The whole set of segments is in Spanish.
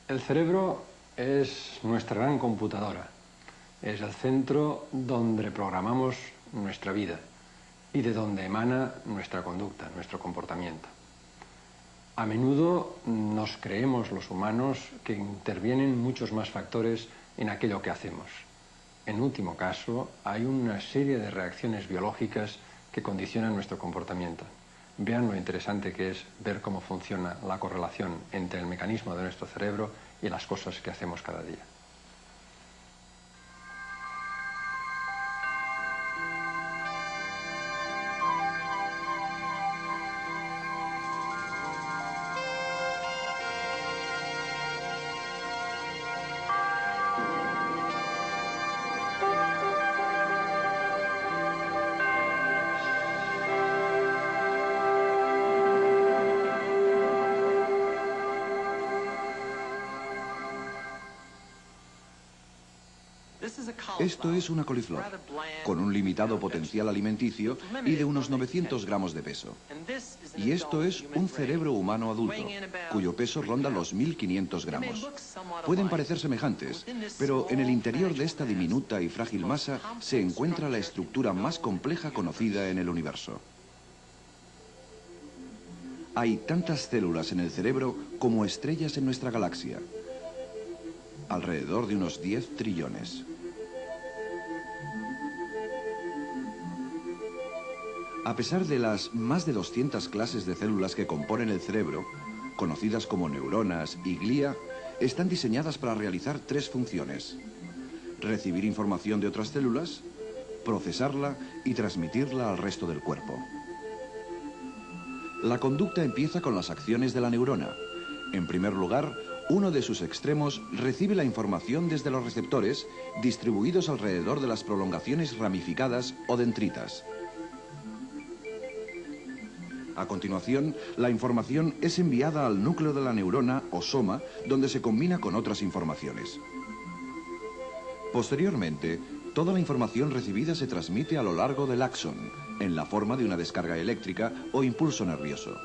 El cerebro es nuestra gran computadora. Es el centro donde programamos nuestra vida y de donde emana nuestra conducta, nuestro comportamiento. A menudo nos creemos los humanos que intervienen muchos más factores en aquello que hacemos. En último caso, hay una serie de reacciones biológicas que condicionan nuestro comportamiento. Vean lo interesante que es ver cómo funciona la correlación entre el mecanismo de nuestro cerebro y las cosas que hacemos cada día. Esto es una coliflor, con un limitado potencial alimenticio y de unos 900 gramos de peso. Y esto es un cerebro humano adulto, cuyo peso ronda los 1500 gramos. Pueden parecer semejantes, pero en el interior de esta diminuta y frágil masa se encuentra la estructura más compleja conocida en el universo. Hay tantas células en el cerebro como estrellas en nuestra galaxia. Alrededor de unos 10 trillones. A pesar de las más de 200 clases de células que componen el cerebro, conocidas como neuronas y glía, están diseñadas para realizar tres funciones: recibir información de otras células, procesarla y transmitirla al resto del cuerpo. La conducta empieza con las acciones de la neurona. En primer lugar, uno de sus extremos recibe la información desde los receptores distribuidos alrededor de las prolongaciones ramificadas o dendritas. A continuación, la información es enviada al núcleo de la neurona o soma, donde se combina con otras informaciones. Posteriormente, toda la información recibida se transmite a lo largo del axón, en la forma de una descarga eléctrica o impulso nervioso.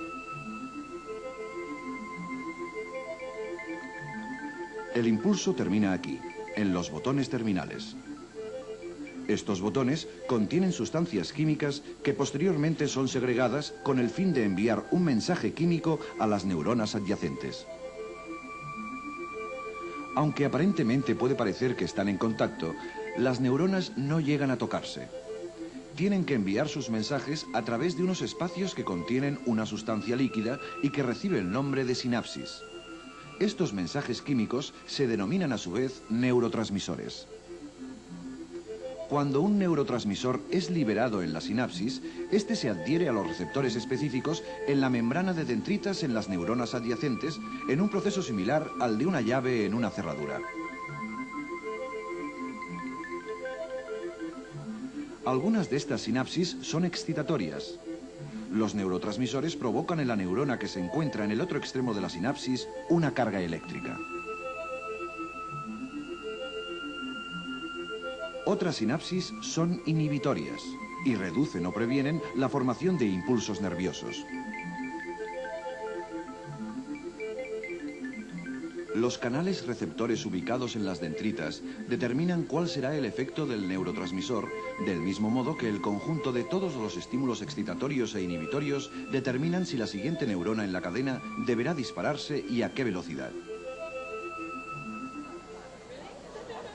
El impulso termina aquí, en los botones terminales. Estos botones contienen sustancias químicas que posteriormente son segregadas con el fin de enviar un mensaje químico a las neuronas adyacentes. Aunque aparentemente puede parecer que están en contacto, las neuronas no llegan a tocarse. Tienen que enviar sus mensajes a través de unos espacios que contienen una sustancia líquida y que recibe el nombre de sinapsis. Estos mensajes químicos se denominan a su vez neurotransmisores. Cuando un neurotransmisor es liberado en la sinapsis, este se adhiere a los receptores específicos en la membrana de dendritas en las neuronas adyacentes, en un proceso similar al de una llave en una cerradura. Algunas de estas sinapsis son excitatorias. Los neurotransmisores provocan en la neurona que se encuentra en el otro extremo de la sinapsis una carga eléctrica. Otras sinapsis son inhibitorias y reducen o previenen la formación de impulsos nerviosos. Los canales receptores ubicados en las dendritas determinan cuál será el efecto del neurotransmisor, del mismo modo que el conjunto de todos los estímulos excitatorios e inhibitorios determinan si la siguiente neurona en la cadena deberá dispararse y a qué velocidad.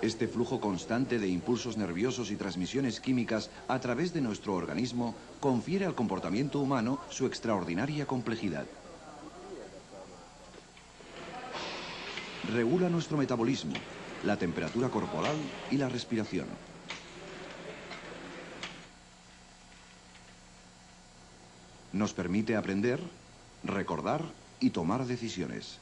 Este flujo constante de impulsos nerviosos y transmisiones químicas a través de nuestro organismo confiere al comportamiento humano su extraordinaria complejidad. Regula nuestro metabolismo, la temperatura corporal y la respiración. Nos permite aprender, recordar y tomar decisiones.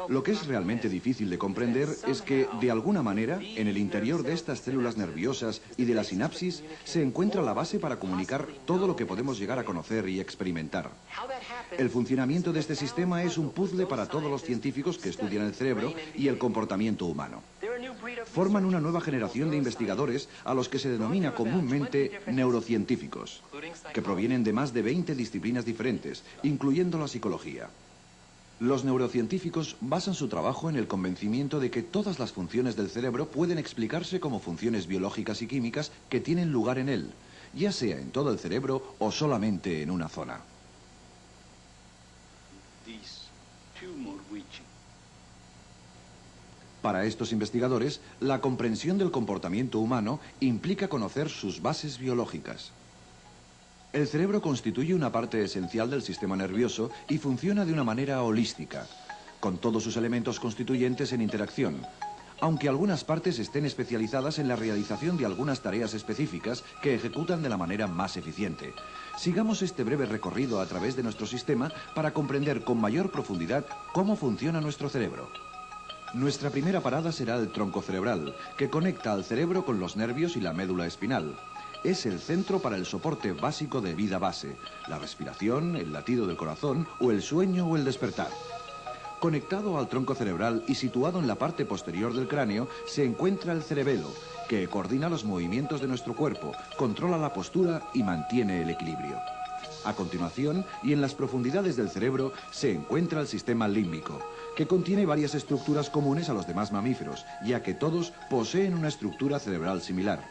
Lo que es realmente difícil de comprender es que, de alguna manera, en el interior de estas células nerviosas y de la sinapsis, se encuentra la base para comunicar todo lo que podemos llegar a conocer y experimentar. El funcionamiento de este sistema es un puzzle para todos los científicos que estudian el cerebro y el comportamiento humano. forman una nueva generación de investigadores a los que se denomina comúnmente neurocientíficos, que provienen de más de 20 disciplinas diferentes, incluyendo la psicología. Los neurocientíficos basan su trabajo en el convencimiento de que todas las funciones del cerebro pueden explicarse como funciones biológicas y químicas que tienen lugar en él, ya sea en todo el cerebro o solamente en una zona. Para estos investigadores, la comprensión del comportamiento humano implica conocer sus bases biológicas. El cerebro constituye una parte esencial del sistema nervioso y funciona de una manera holística, con todos sus elementos constituyentes en interacción, aunque algunas partes estén especializadas en la realización de algunas tareas específicas que ejecutan de la manera más eficiente. Sigamos este breve recorrido a través de nuestro sistema para comprender con mayor profundidad cómo funciona nuestro cerebro. Nuestra primera parada será el tronco cerebral, que conecta al cerebro con los nervios y la médula espinal. Es el centro para el soporte básico de vida base, la respiración, el latido del corazón o el sueño o el despertar. Conectado al tronco cerebral y situado en la parte posterior del cráneo se encuentra el cerebelo, que coordina los movimientos de nuestro cuerpo, controla la postura y mantiene el equilibrio. A continuación, y en las profundidades del cerebro, se encuentra el sistema límbico, que contiene varias estructuras comunes a los demás mamíferos, ya que todos poseen una estructura cerebral similar.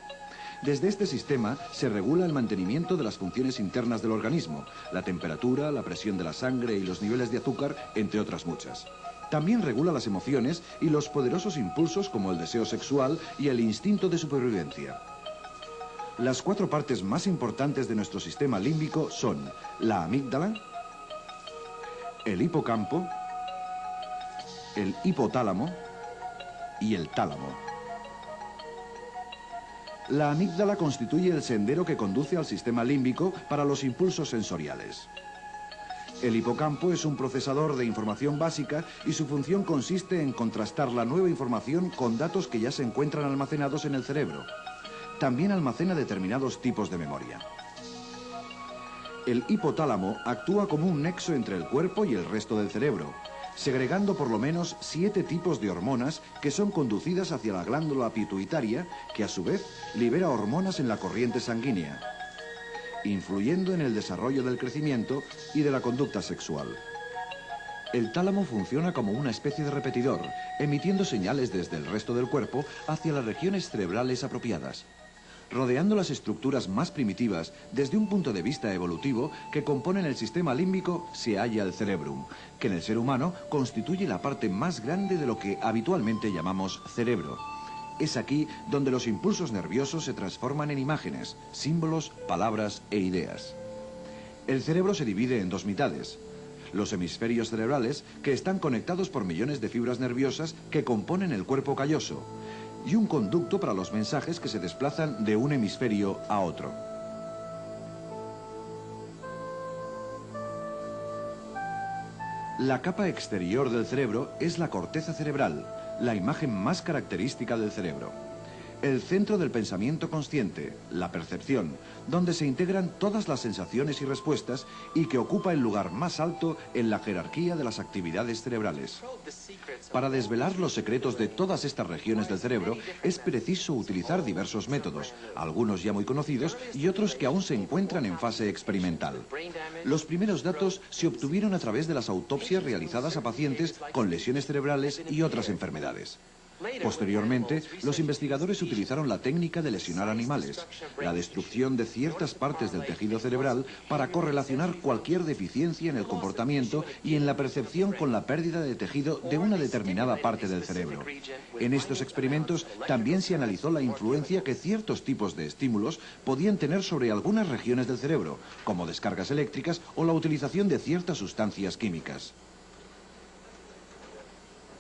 Desde este sistema se regula el mantenimiento de las funciones internas del organismo, la temperatura, la presión de la sangre y los niveles de azúcar, entre otras muchas. También regula las emociones y los poderosos impulsos como el deseo sexual y el instinto de supervivencia. Las 4 partes más importantes de nuestro sistema límbico son la amígdala, el hipocampo, el hipotálamo y el tálamo. La amígdala constituye el sendero que conduce al sistema límbico para los impulsos sensoriales. El hipocampo es un procesador de información básica y su función consiste en contrastar la nueva información con datos que ya se encuentran almacenados en el cerebro. También almacena determinados tipos de memoria. El hipotálamo actúa como un nexo entre el cuerpo y el resto del cerebro, segregando por lo menos 7 tipos de hormonas que son conducidas hacia la glándula pituitaria, que a su vez libera hormonas en la corriente sanguínea, influyendo en el desarrollo del crecimiento y de la conducta sexual. El tálamo funciona como una especie de repetidor, emitiendo señales desde el resto del cuerpo hacia las regiones cerebrales apropiadas, rodeando las estructuras más primitivas desde un punto de vista evolutivo que componen el sistema límbico se halla el cerebrum, que en el ser humano constituye la parte más grande de lo que habitualmente llamamos cerebro. Es aquí donde los impulsos nerviosos se transforman en imágenes, símbolos, palabras e ideas. El cerebro se divide en 2 mitades. Los hemisferios cerebrales, que están conectados por millones de fibras nerviosas que componen el cuerpo calloso, y un conducto para los mensajes que se desplazan de un hemisferio a otro. La capa exterior del cerebro es la corteza cerebral, la imagen más característica del cerebro. El centro del pensamiento consciente, la percepción, donde se integran todas las sensaciones y respuestas y que ocupa el lugar más alto en la jerarquía de las actividades cerebrales. Para desvelar los secretos de todas estas regiones del cerebro es preciso utilizar diversos métodos, algunos ya muy conocidos y otros que aún se encuentran en fase experimental. Los primeros datos se obtuvieron a través de las autopsias realizadas a pacientes con lesiones cerebrales y otras enfermedades. Posteriormente, los investigadores utilizaron la técnica de lesionar animales, la destrucción de ciertas partes del tejido cerebral para correlacionar cualquier deficiencia en el comportamiento y en la percepción con la pérdida de tejido de una determinada parte del cerebro. En estos experimentos también se analizó la influencia que ciertos tipos de estímulos podían tener sobre algunas regiones del cerebro, como descargas eléctricas o la utilización de ciertas sustancias químicas.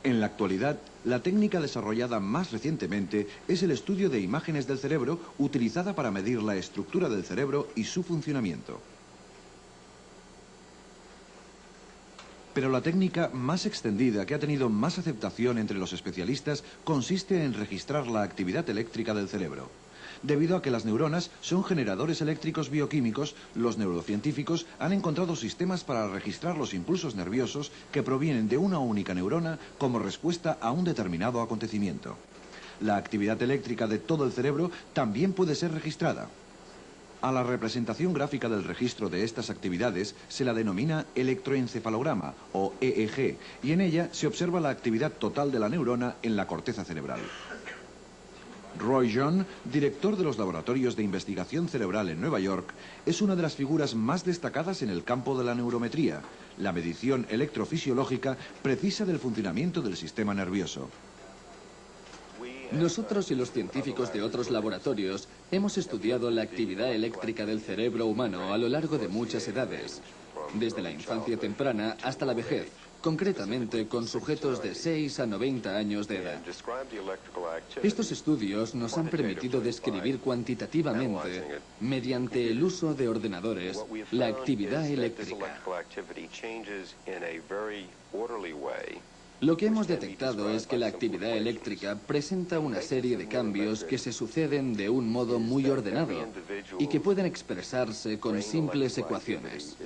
En la actualidad, la técnica desarrollada más recientemente es el estudio de imágenes del cerebro utilizada para medir la estructura del cerebro y su funcionamiento. Pero la técnica más extendida que ha tenido más aceptación entre los especialistas consiste en registrar la actividad eléctrica del cerebro. Debido a que las neuronas son generadores eléctricos bioquímicos, los neurocientíficos han encontrado sistemas para registrar los impulsos nerviosos que provienen de una única neurona como respuesta a un determinado acontecimiento. La actividad eléctrica de todo el cerebro también puede ser registrada. A la representación gráfica del registro de estas actividades se la denomina electroencefalograma, o EEG, y en ella se observa la actividad total de la neurona en la corteza cerebral. Roy John, director de los laboratorios de investigación cerebral en Nueva York, es una de las figuras más destacadas en el campo de la neurometría, la medición electrofisiológica precisa del funcionamiento del sistema nervioso. Nosotros y los científicos de otros laboratorios hemos estudiado la actividad eléctrica del cerebro humano a lo largo de muchas edades, desde la infancia temprana hasta la vejez, concretamente con sujetos de 6 a 90 años de edad. Estos estudios nos han permitido describir cuantitativamente, mediante el uso de ordenadores, la actividad eléctrica. Lo que hemos detectado es que la actividad eléctrica presenta una serie de cambios que se suceden de un modo muy ordenado y que pueden expresarse con simples ecuaciones.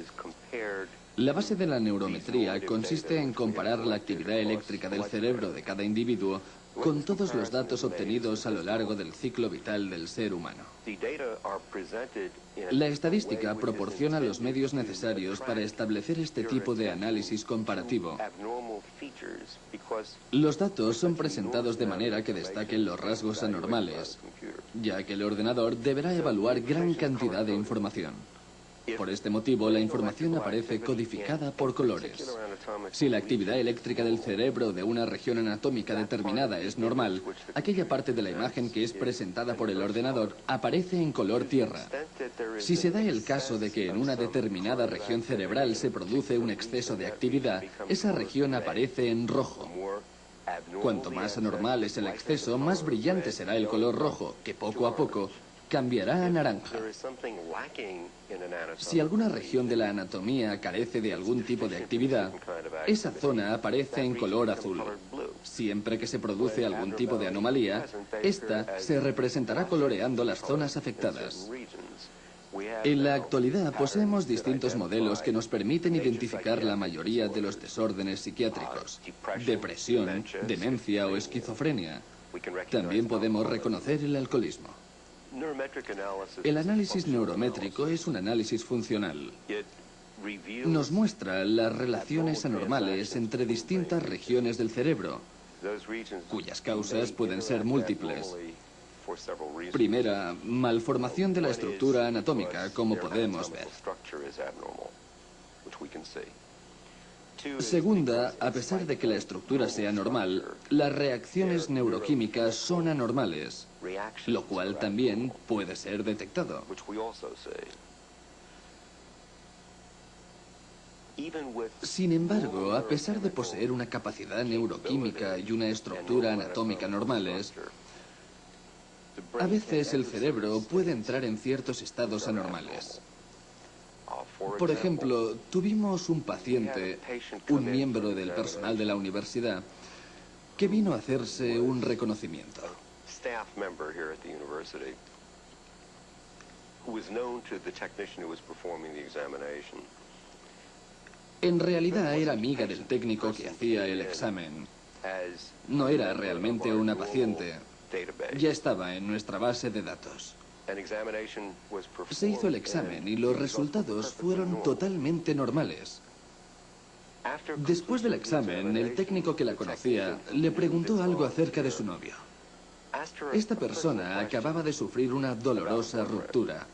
La base de la neurometría consiste en comparar la actividad eléctrica del cerebro de cada individuo con todos los datos obtenidos a lo largo del ciclo vital del ser humano. La estadística proporciona los medios necesarios para establecer este tipo de análisis comparativo. Los datos son presentados de manera que destaquen los rasgos anormales, ya que el ordenador deberá evaluar gran cantidad de información. Por este motivo, la información aparece codificada por colores. Si la actividad eléctrica del cerebro de una región anatómica determinada es normal, aquella parte de la imagen que es presentada por el ordenador aparece en color tierra. Si se da el caso de que en una determinada región cerebral se produce un exceso de actividad, esa región aparece en rojo. Cuanto más anormal es el exceso, más brillante será el color rojo, que poco a poco cambiará a naranja. Si alguna región de la anatomía carece de algún tipo de actividad, esa zona aparece en color azul. Siempre que se produce algún tipo de anomalía, esta se representará coloreando las zonas afectadas. En la actualidad poseemos distintos modelos que nos permiten identificar la mayoría de los desórdenes psiquiátricos, depresión, demencia o esquizofrenia. También podemos reconocer el alcoholismo. El análisis neurométrico es un análisis funcional. Nos muestra las relaciones anormales entre distintas regiones del cerebro, cuyas causas pueden ser múltiples. Primera, malformación de la estructura anatómica, como podemos ver. Segunda, a pesar de que la estructura sea normal, las reacciones neuroquímicas son anormales, lo cual también puede ser detectado. Sin embargo, a pesar de poseer una capacidad neuroquímica y una estructura anatómica normales, a veces el cerebro puede entrar en ciertos estados anormales. Por ejemplo, tuvimos un paciente, un miembro del personal de la universidad, que vino a hacerse un reconocimiento. En realidad era amiga del técnico que hacía el examen. No era realmente una paciente. Ya estaba en nuestra base de datos. Se hizo el examen y los resultados fueron totalmente normales. Después del examen, el técnico que la conocía le preguntó algo acerca de su novio. Esta persona acababa de sufrir una dolorosa ruptura.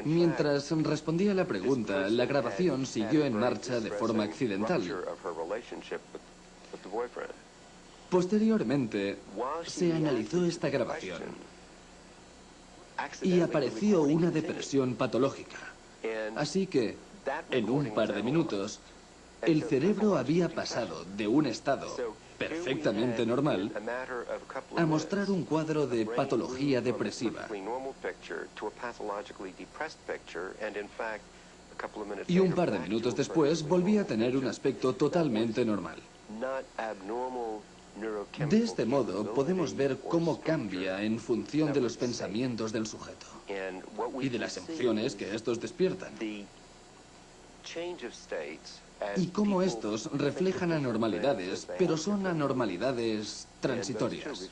Mientras respondía a la pregunta, la grabación siguió en marcha de forma accidental. Posteriormente, se analizó esta grabación y apareció una depresión patológica. Así que, en un par de minutos, el cerebro había pasado de un estado perfectamente normal a mostrar un cuadro de patología depresiva. Y un par de minutos después volvía a tener un aspecto totalmente normal. De este modo podemos ver cómo cambia en función de los pensamientos del sujeto y de las emociones que estos despiertan. y cómo estos reflejan anormalidades, pero son anormalidades transitorias.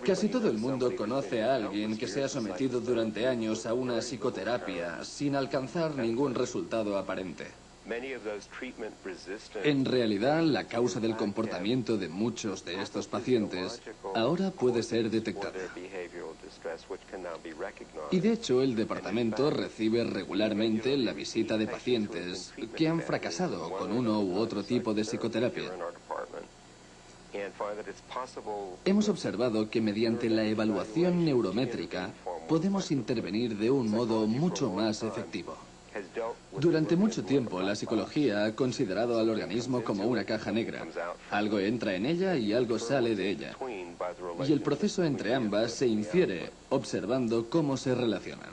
Casi todo el mundo conoce a alguien que se ha sometido durante años a una psicoterapia sin alcanzar ningún resultado aparente. En realidad, la causa del comportamiento de muchos de estos pacientes ahora puede ser detectada. Y de hecho, el departamento recibe regularmente la visita de pacientes que han fracasado con uno u otro tipo de psicoterapia. Hemos observado que mediante la evaluación neurométrica podemos intervenir de un modo mucho más efectivo. Durante mucho tiempo, la psicología ha considerado al organismo como una caja negra. Algo entra en ella y algo sale de ella. Y el proceso entre ambas se infiere observando cómo se relacionan.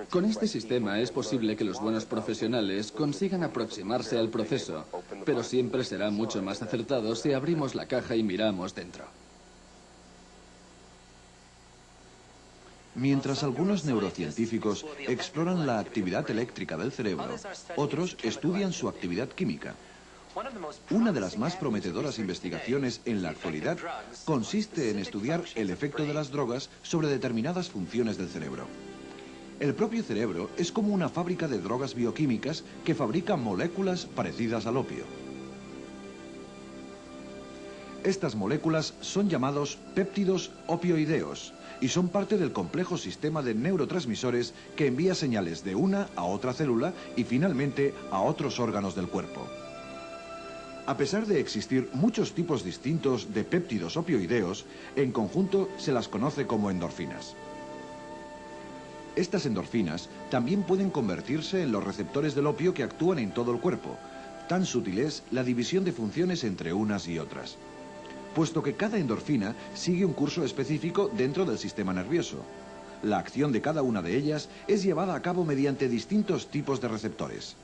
Con este sistema es posible que los buenos profesionales consigan aproximarse al proceso, pero siempre será mucho más acertado si abrimos la caja y miramos dentro. Mientras algunos neurocientíficos exploran la actividad eléctrica del cerebro, otros estudian su actividad química. Una de las más prometedoras investigaciones en la actualidad consiste en estudiar el efecto de las drogas sobre determinadas funciones del cerebro. El propio cerebro es como una fábrica de drogas bioquímicas que fabrica moléculas parecidas al opio. Estas moléculas son llamados péptidos opioideos y son parte del complejo sistema de neurotransmisores que envía señales de una a otra célula y finalmente a otros órganos del cuerpo. A pesar de existir muchos tipos distintos de péptidos opioideos, en conjunto se las conoce como endorfinas. Estas endorfinas también pueden convertirse en los receptores del opio que actúan en todo el cuerpo. Tan sutil es la división de funciones entre unas y otras, puesto que cada endorfina sigue un curso específico dentro del sistema nervioso. La acción de cada una de ellas es llevada a cabo mediante distintos tipos de receptores.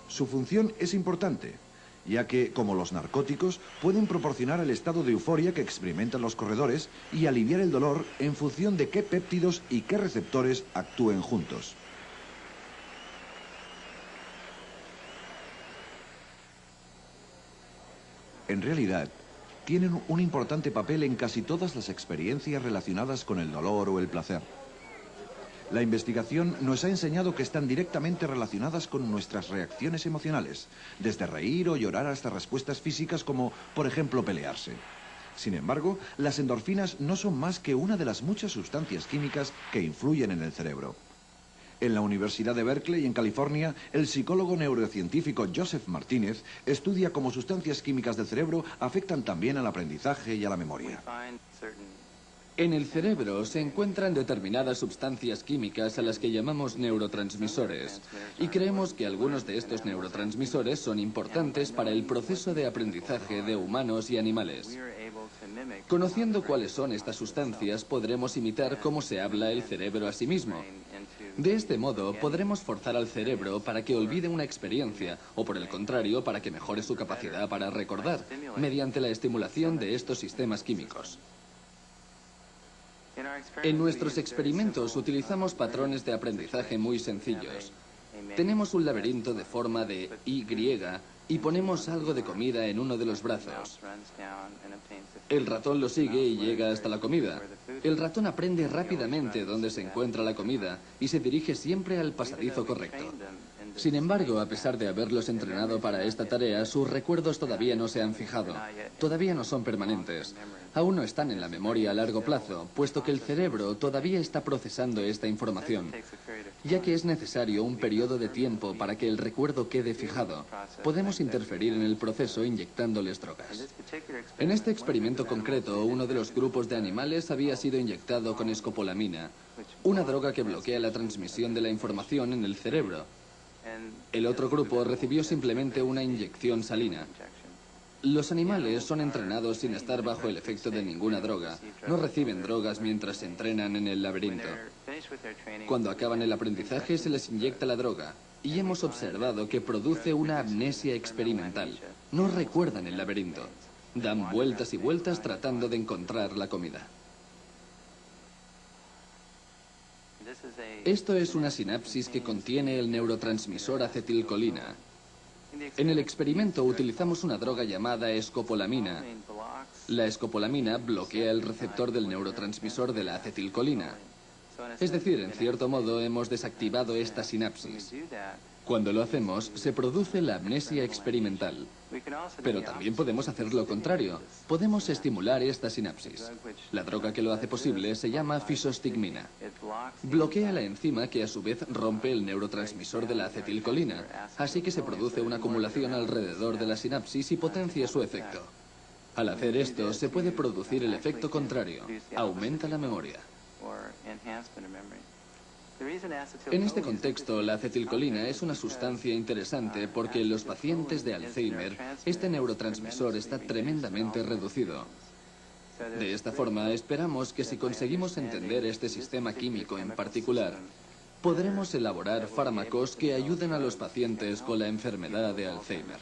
Su función es importante, ya que, como los narcóticos, pueden proporcionar el estado de euforia que experimentan los corredores y aliviar el dolor en función de qué péptidos y qué receptores actúen juntos. En realidad, tienen un importante papel en casi todas las experiencias relacionadas con el dolor o el placer. La investigación nos ha enseñado que están directamente relacionadas con nuestras reacciones emocionales, desde reír o llorar hasta respuestas físicas como, por ejemplo, pelearse. Sin embargo, las endorfinas no son más que una de las muchas sustancias químicas que influyen en el cerebro. En la Universidad de Berkeley, en California, el psicólogo neurocientífico Joseph Martínez estudia cómo sustancias químicas del cerebro afectan también al aprendizaje y a la memoria. En el cerebro se encuentran determinadas sustancias químicas a las que llamamos neurotransmisores, y creemos que algunos de estos neurotransmisores son importantes para el proceso de aprendizaje de humanos y animales. Conociendo cuáles son estas sustancias, podremos imitar cómo se habla el cerebro a sí mismo. De este modo, podremos forzar al cerebro para que olvide una experiencia, o por el contrario, para que mejore su capacidad para recordar, mediante la estimulación de estos sistemas químicos. En nuestros experimentos utilizamos patrones de aprendizaje muy sencillos. Tenemos un laberinto de forma de Y y ponemos algo de comida en uno de los brazos. El ratón lo sigue y llega hasta la comida. El ratón aprende rápidamente dónde se encuentra la comida y se dirige siempre al pasadizo correcto. Sin embargo, a pesar de haberlos entrenado para esta tarea, sus recuerdos todavía no se han fijado. Todavía no son permanentes. Aún no están en la memoria a largo plazo, puesto que el cerebro todavía está procesando esta información, ya que es necesario un periodo de tiempo para que el recuerdo quede fijado. Podemos interferir en el proceso inyectándoles drogas. En este experimento concreto, uno de los grupos de animales había sido inyectado con escopolamina, una droga que bloquea la transmisión de la información en el cerebro. El otro grupo recibió simplemente una inyección salina. Los animales son entrenados sin estar bajo el efecto de ninguna droga. No reciben drogas mientras se entrenan en el laberinto. Cuando acaban el aprendizaje se les inyecta la droga. Y hemos observado que produce una amnesia experimental. No recuerdan el laberinto. Dan vueltas y vueltas tratando de encontrar la comida. Esto es una sinapsis que contiene el neurotransmisor acetilcolina. En el experimento utilizamos una droga llamada escopolamina. La escopolamina bloquea el receptor del neurotransmisor de la acetilcolina. Es decir, en cierto modo hemos desactivado esta sinapsis. Cuando lo hacemos, se produce la amnesia experimental. Pero también podemos hacer lo contrario. Podemos estimular esta sinapsis. La droga que lo hace posible se llama fisostigmina. Bloquea la enzima que a su vez rompe el neurotransmisor de la acetilcolina, así que se produce una acumulación alrededor de la sinapsis y potencia su efecto. Al hacer esto, se puede producir el efecto contrario. Aumenta la memoria. En este contexto, la acetilcolina es una sustancia interesante porque en los pacientes de Alzheimer, este neurotransmisor está tremendamente reducido. De esta forma, esperamos que si conseguimos entender este sistema químico en particular, podremos elaborar fármacos que ayuden a los pacientes con la enfermedad de Alzheimer.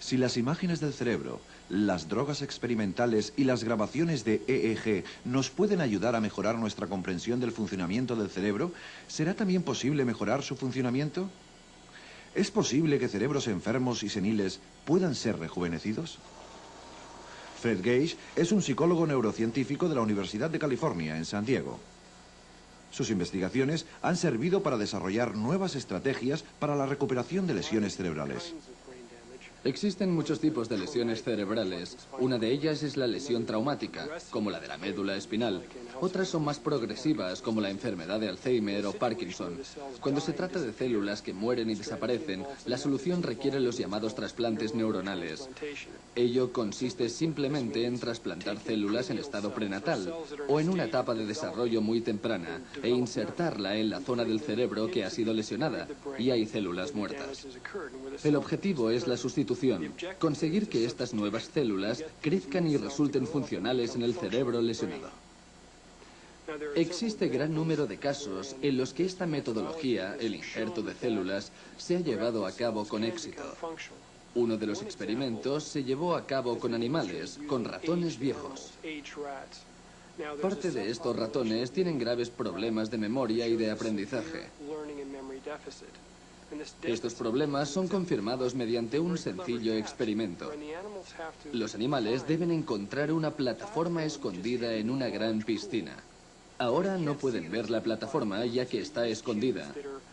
Si las imágenes del cerebro, las drogas experimentales y las grabaciones de EEG nos pueden ayudar a mejorar nuestra comprensión del funcionamiento del cerebro, ¿será también posible mejorar su funcionamiento? ¿Es posible que cerebros enfermos y seniles puedan ser rejuvenecidos? Fred Gage es un psicólogo neurocientífico de la Universidad de California, en San Diego. Sus investigaciones han servido para desarrollar nuevas estrategias para la recuperación de lesiones cerebrales. Existen muchos tipos de lesiones cerebrales. Una de ellas es la lesión traumática, como la de la médula espinal. Otras son más progresivas, como la enfermedad de Alzheimer o Parkinson. Cuando se trata de células que mueren y desaparecen, la solución requiere los llamados trasplantes neuronales. Ello consiste simplemente en trasplantar células en estado prenatal o en una etapa de desarrollo muy temprana e insertarla en la zona del cerebro que ha sido lesionada y hay células muertas. El objetivo es la sustitución. Conseguir que estas nuevas células crezcan y resulten funcionales en el cerebro lesionado. Existe gran número de casos en los que esta metodología, el injerto de células, se ha llevado a cabo con éxito. Uno de los experimentos se llevó a cabo con animales, con ratones viejos. Parte de estos ratones tienen graves problemas de memoria y de aprendizaje. Estos problemas son confirmados mediante un sencillo experimento. Los animales deben encontrar una plataforma escondida en una gran piscina. Ahora no pueden ver la plataforma ya que está escondida,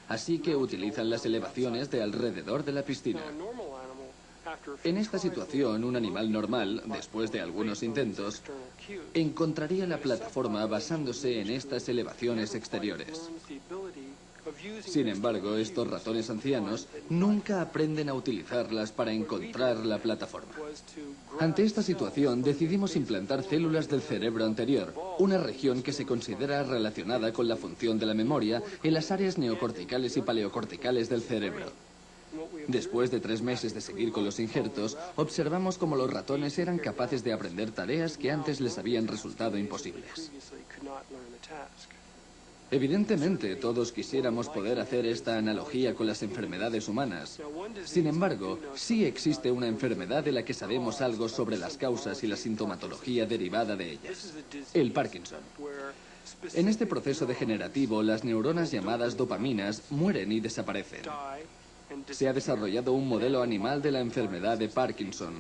así que utilizan las elevaciones de alrededor de la piscina. En esta situación, un animal normal, después de algunos intentos, encontraría la plataforma basándose en estas elevaciones exteriores. Sin embargo, estos ratones ancianos nunca aprenden a utilizarlas para encontrar la plataforma. Ante esta situación, decidimos implantar células del cerebro anterior, una región que se considera relacionada con la función de la memoria en las áreas neocorticales y paleocorticales del cerebro. Después de 3 meses de seguir con los injertos, observamos cómo los ratones eran capaces de aprender tareas que antes les habían resultado imposibles. Evidentemente, todos quisiéramos poder hacer esta analogía con las enfermedades humanas. Sin embargo, sí existe una enfermedad de la que sabemos algo sobre las causas y la sintomatología derivada de ellas: el Parkinson. En este proceso degenerativo, las neuronas llamadas dopaminas mueren y desaparecen. Se ha desarrollado un modelo animal de la enfermedad de Parkinson,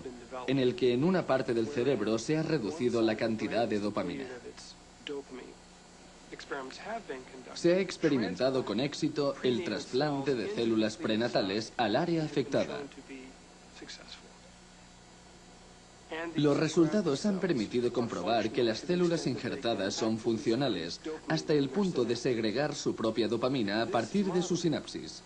en el que en una parte del cerebro se ha reducido la cantidad de dopamina. Se ha experimentado con éxito el trasplante de células prenatales al área afectada. Los resultados han permitido comprobar que las células injertadas son funcionales hasta el punto de segregar su propia dopamina a partir de su sinapsis.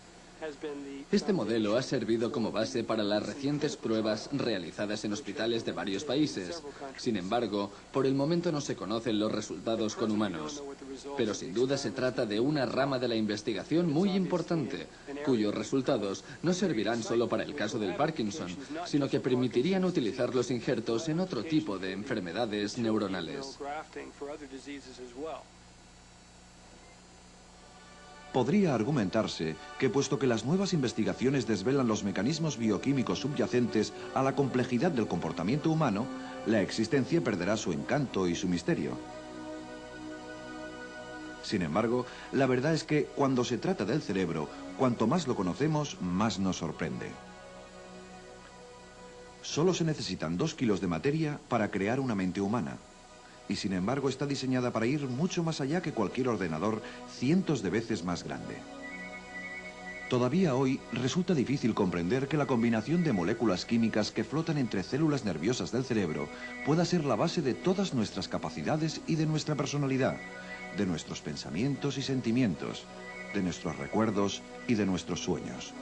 Este modelo ha servido como base para las recientes pruebas realizadas en hospitales de varios países. Sin embargo, por el momento no se conocen los resultados con humanos. Pero sin duda se trata de una rama de la investigación muy importante, cuyos resultados no servirán solo para el caso del Parkinson, sino que permitirían utilizar los injertos en otro tipo de enfermedades neuronales. Podría argumentarse que, puesto que las nuevas investigaciones desvelan los mecanismos bioquímicos subyacentes a la complejidad del comportamiento humano, la existencia perderá su encanto y su misterio. Sin embargo, la verdad es que cuando se trata del cerebro, cuanto más lo conocemos, más nos sorprende. Solo se necesitan 2 kilos de materia para crear una mente humana. Y sin embargo está diseñada para ir mucho más allá que cualquier ordenador, cientos de veces más grande. Todavía hoy resulta difícil comprender que la combinación de moléculas químicas que flotan entre células nerviosas del cerebro pueda ser la base de todas nuestras capacidades y de nuestra personalidad, de nuestros pensamientos y sentimientos, de nuestros recuerdos y de nuestros sueños.